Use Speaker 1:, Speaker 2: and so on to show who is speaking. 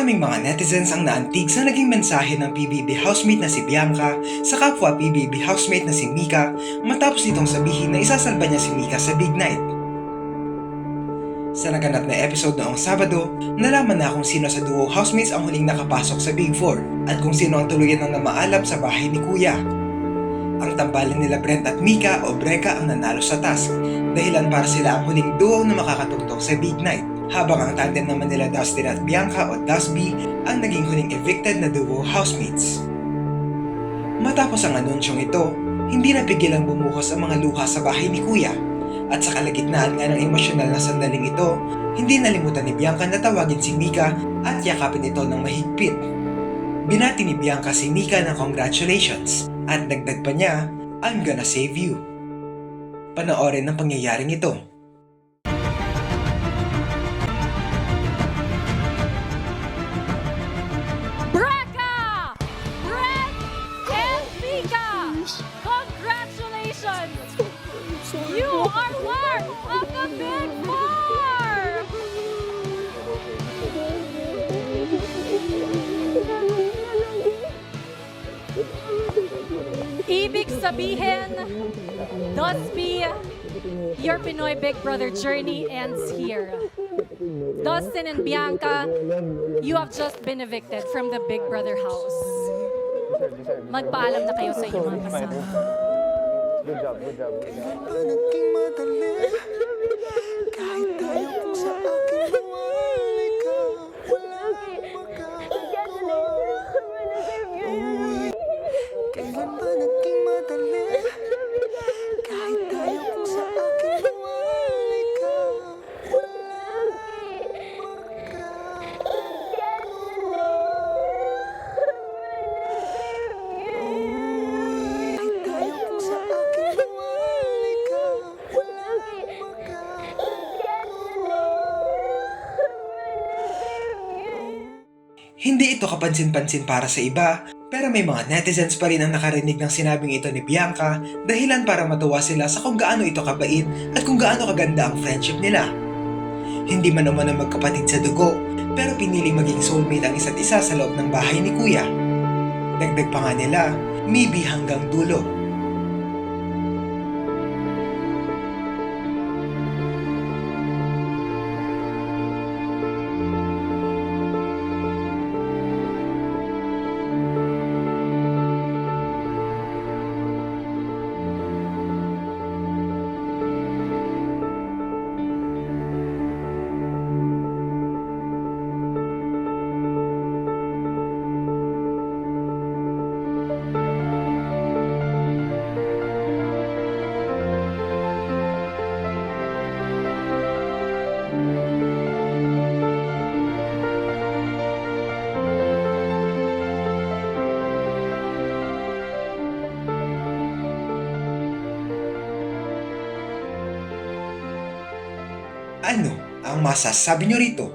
Speaker 1: Maraming mga netizens ang naantig sa naging mensahe ng PBB housemate na si Bianca sa kapwa PBB housemate na si Mika matapos nitong sabihin na isasalba niya si Mika sa big night. Sa naganap na episode noong Sabado, nalaman na kung sino sa duo housemates ang huling nakapasok sa Big Four at kung sino ang tuluyan ng namaalab sa bahay ni Kuya. Ang tambalan nila Brent at Mika o Breka ang nanalo sa task, dahilan para sila ang huling duo na makakatungtong sa big night, habang ang tandem naman nila Dustin at Bianca o Dusby ang naging huling evicted na duo housemates. Matapos ang anunsyong ito, hindi napigilang bumuhos ang mga luha sa bahay ni Kuya, at sa kalagitnaan nga ng emosyonal na sandaling ito, hindi nalimutan ni Bianca na tawagin si Mika at yakapin ito ng mahigpit. Binati ni Bianca si Mika ng congratulations at dagdag pa niya, "I'm gonna save you." Panoorin ang pangyayaring ito.
Speaker 2: Breka! Brent and Mika! Congratulations! You are part of the Big Four! Ibig sabihin, Dusby, your Pinoy Big Brother journey ends here. Dustin and Bianca, you have just been evicted from the Big Brother house. Magpaalam na kayo sa inyong mga kasama.
Speaker 3: Good job, good job.
Speaker 4: Naging madali kahit tayo kung sa aking mawalay ka, walang magagawa. Uy, kailan ba naging madali kahit tayo kung sa aking mawalay ka, walang magagawa. Kahit tayo kung sa aking mawalay ka, walang magagawa.
Speaker 1: Hindi ito kapansin-pansin para sa iba, pero may mga netizens pa rin ang nakarinig ng sinabing ito ni Bianca, dahilan para matuwa sila sa kung gaano ito kabait at kung gaano kaganda ang friendship nila. Hindi man naman ang magkapatid sa dugo, pero pinili maging soulmate ang isa't isa sa loob ng bahay ni Kuya. Dagdag pa nga nila, maybe hanggang dulo. Ano ang masasabi nyo rito?